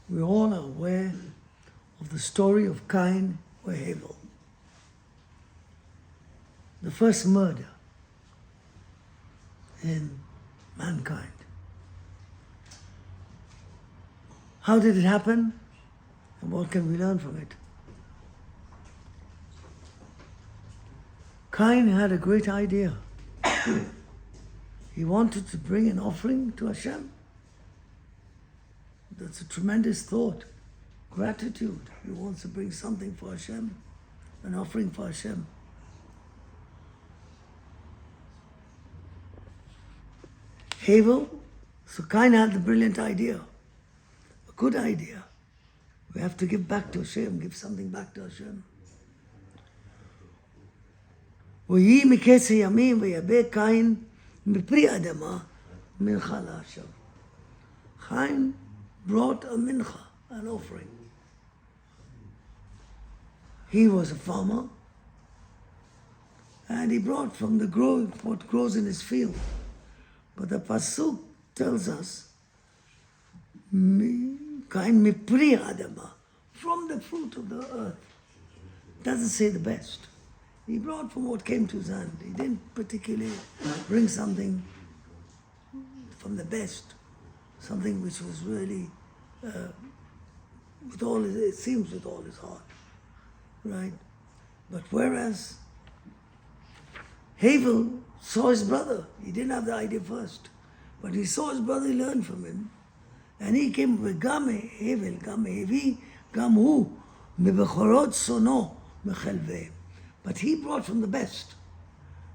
We all are aware of the story of Cain or Abel. The first murder in mankind. How did it happen? And what can we learn from it? Cain had a great idea. He wanted to bring an offering to Hashem. That's a tremendous thought. Gratitude. He wants to bring something for Hashem, an offering for Hashem. Abel, so Cain had the brilliant idea, a good idea. We have to give back to Hashem, give something back to Hashem. ויהי מקץ הימים ויבא קין מפרי אדמה מנחה להשם. Cain brought a mincha, an offering. He was a farmer, and he brought from the what grows in his field. But the pasuk tells us, Cain mipri adama, from the fruit of the earth. Doesn't say the best. He brought from what came to his hand. He didn't particularly bring something from the best, something which was really with all his, it seems with all his heart, right? But whereas Abel saw his brother, he didn't have the idea first, but he saw his brother, he learned from him, and he came with Gam Abel, Gam Hevi, Gam Hu, Mebechorot Sono Mechelveim. But he brought from the best,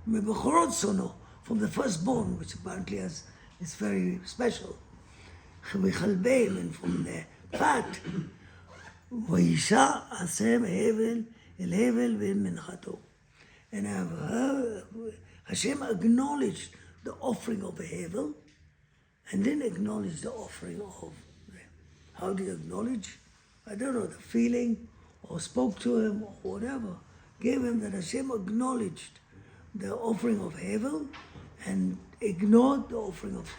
Mebechorot Sono, from the firstborn, which apparently is very special, Mechelveim, and from the fat. Vayisha Hashem Hevel El Hevel Ve'Minchato. And Hashem acknowledged the offering of Abel and didn't acknowledge the offering of them. How do you acknowledge? I don't know, the feeling, or spoke to him, or whatever. Gave him that Hashem acknowledged the offering of Abel and ignored the offering of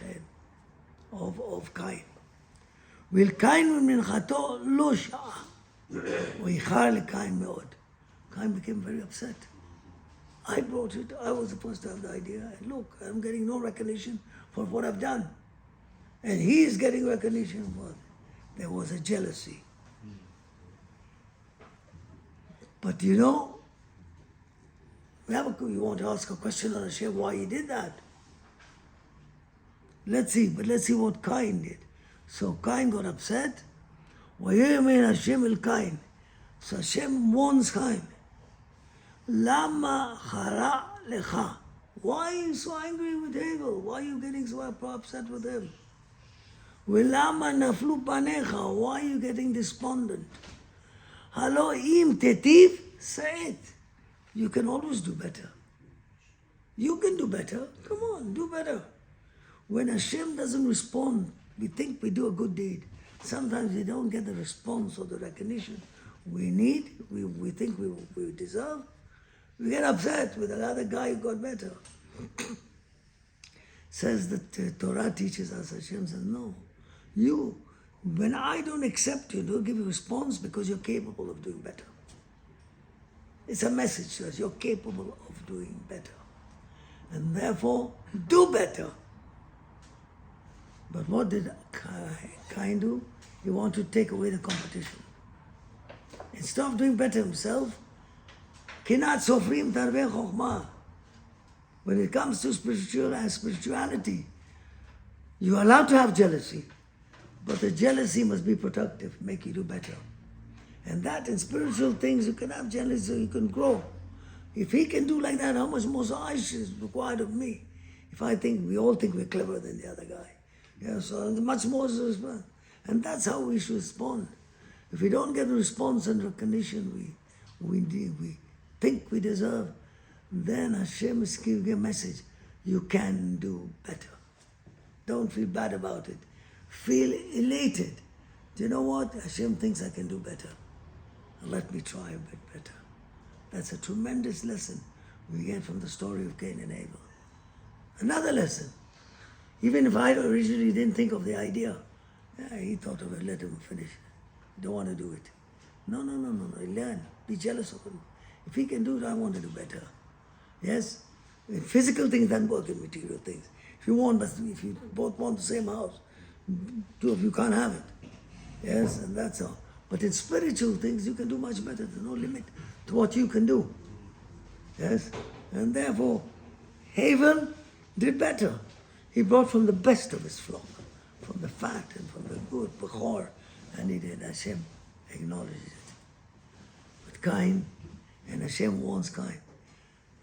Cain. Will Cain minchato lo sha'a. V'yichar leCain me'od. Cain became very upset. I brought it, I was supposed to have the idea, and look, I'm getting no recognition for what I've done. And he is getting recognition for it. There was a jealousy. But you know, you want to ask a question on Hashem why he did that. Let's see what Cain did. So Cain got upset. Vayomer Hashem el Cain. So Hashem warns Cain. Lama chara lecha. Why are you so angry with Abel? Why are you getting so upset with him? Velama naflu panecha. Why are you getting despondent? Halo im tetiv, say it. You can always do better. You can do better. Come on, do better. When Hashem doesn't respond, we think we do a good deed. Sometimes we don't get the response or the recognition we need, we think we deserve. We get upset with another guy who got better. Says that the Torah teaches us, Hashem says, no. When I don't accept you, don't give you a response because you're capable of doing better. It's a message to us, you're capable of doing better. And therefore, do better. But what did Cain do? He wanted to take away the competition. Instead of doing better himself, Kinat Sofrim Tarveh Chokhmah. When it comes to spirituality, you are allowed to have jealousy, but the jealousy must be productive, make you do better. And that in spiritual things, you can have jealousy so you can grow. If he can do like that, how much more Aish is required of me? If we all think we're cleverer than the other guy. Yeah, so much more is respond. And that's how we should respond. If we don't get the response and recognition we think we deserve, then Hashem is giving a message. You can do better. Don't feel bad about it. Feel elated. Do you know what? Hashem thinks I can do better. Let me try a bit better. That's a tremendous lesson we get from the story of Cain and Abel. Another lesson. Even if I originally didn't think of the idea, Yeah, he thought of it, let him finish. Don't want to do it. No. Learn. Be jealous of him. If he can do it, I want to do better. Yes? In physical things don't work in material things. If you both want the same house, two of you can't have it. Yes, and that's all. But in spiritual things, you can do much better. There's no limit to what you can do. Yes? And therefore, Havel did better. He brought from the best of his flock, from the fat and from the good, Bechor, and he did. Hashem acknowledges it. But Cain, and Hashem warns Cain,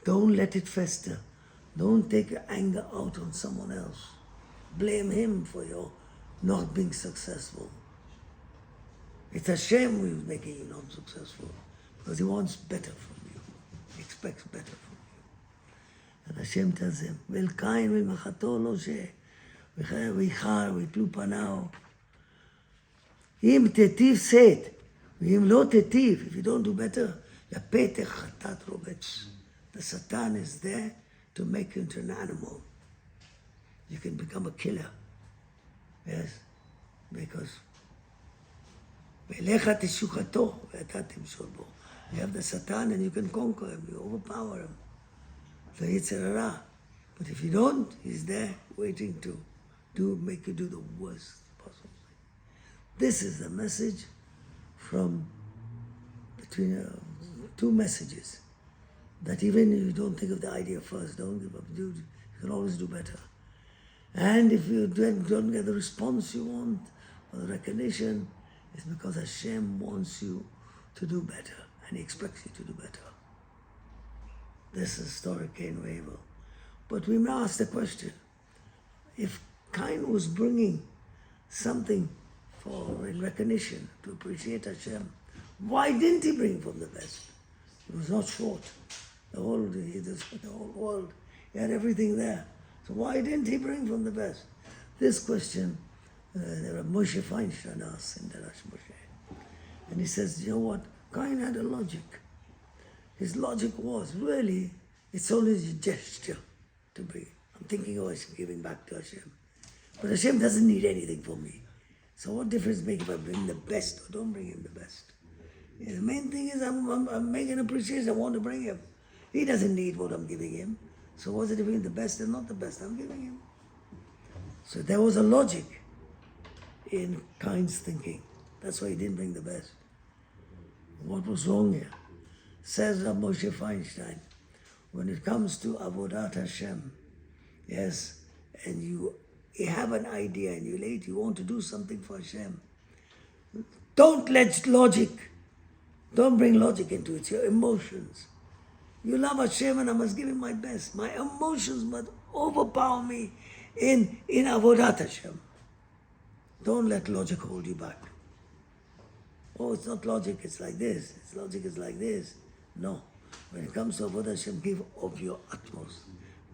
don't let it fester. Don't take your anger out on someone else. Blame him for your not being successful. It's Hashem who is making you not successful because he wants better from you. He expects better from you. And Hashem tells him, Vel Cain vel machato lo she, vichar vitlu panao. Im tetiv set, im lo tetiv, if you don't do better, yapetech chatat robetz. The Satan is there to make you into an animal. You can become a killer. Yes, because you have the Satan and you can conquer him, you overpower him. So it's a But if you don't, he's there waiting to make you do the worst possible thing. This is the message from between two messages. That even if you don't think of the idea first, don't give up. You can always do better. And if you don't get the response you want or the recognition, it's because Hashem wants you to do better and He expects you to do better. This is the story of Cain and Abel. But we may ask the question, if Cain was bringing something in recognition to appreciate Hashem, why didn't he bring from the best? He was not short. The whole world, he had everything there. So why didn't he bring from the best? This question, Moshe Feinstein asked in Darash Moshe. And he says, you know what? Cain had a logic. His logic was, really, it's only a gesture to bring. I'm thinking of Hashem, giving back to Hashem. But Hashem doesn't need anything from me. So what difference does it make if I bring the best or don't bring him the best? Yeah, the main thing is I'm making appreciation. I want to bring him. He doesn't need what I'm giving him. So what's the difference between the best and not the best I'm giving him? So there was a logic in Cain's thinking. That's why he didn't bring the best. What was wrong here? Says Rav Moshe Feinstein, when it comes to Avodat Hashem, yes, and you have an idea and you want to do something for Hashem, don't let logic, don't bring logic into it, it's your emotions. You love Hashem and I must give him my best. My emotions must overpower me in Avodat Hashem. Don't let logic hold you back. Oh, it's not logic, it's like this. It's logic is like this. No. When it comes to Avodat Hashem, give of your utmost.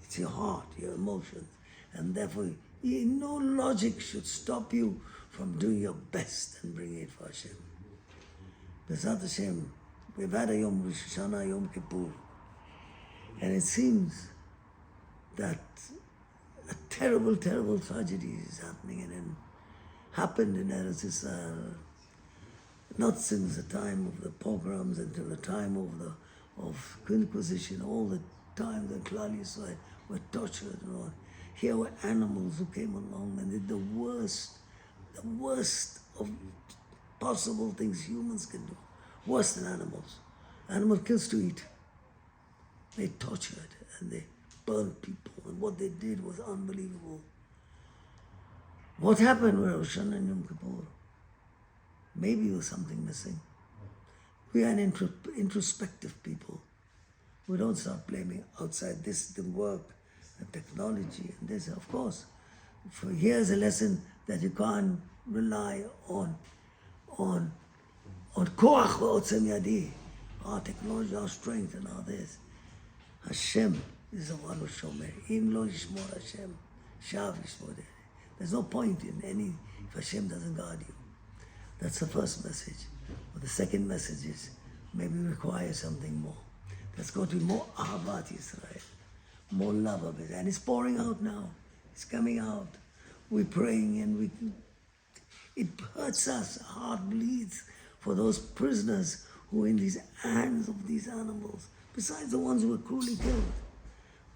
It's your heart, your emotions. And therefore, no logic should stop you from doing your best and bringing it for Hashem. Bezat Hashem, we've had a Yom Rosh Hashanah, Yom Kippur. And it seems that a terrible, terrible tragedy is happening and it happened in Eretz Yisrael. Not since the time of the pogroms until the time of Inquisition, all the time the Klal Yisrael were tortured and all. Here were animals who came along and did the worst of possible things humans can do. Worse than animals. Animal kills to eat. They tortured and they burned people, and what they did was unbelievable. What happened with Rosh Hashanah and Yom Kippur? Maybe there was something missing. We are an introspective people. We don't start blaming outside this didn't work, and technology and this. Of course, here's a lesson that you can't rely on koach v'otzem yadi, our technology, our strength, and all this. Hashem is the one who shomer. Im lo yishmor Hashem, shav yishmor. There's no point in any if Hashem doesn't guard you. That's the first message. But the second message is maybe we require something more. There's got to be more Ahavat Yisrael, more love of it. And it's pouring out now. It's coming out. We're praying and It hurts us. Our heart bleeds for those prisoners who are in these hands of these animals, besides the ones who were cruelly killed.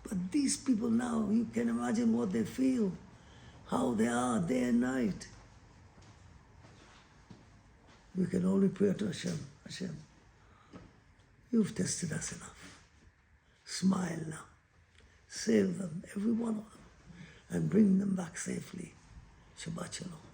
But these people now, you can imagine what they feel, how they are day and night. We can only pray to Hashem. Hashem, you've tested us enough. Smile now. Save them, every one of them, and bring them back safely. Shabbat Shalom.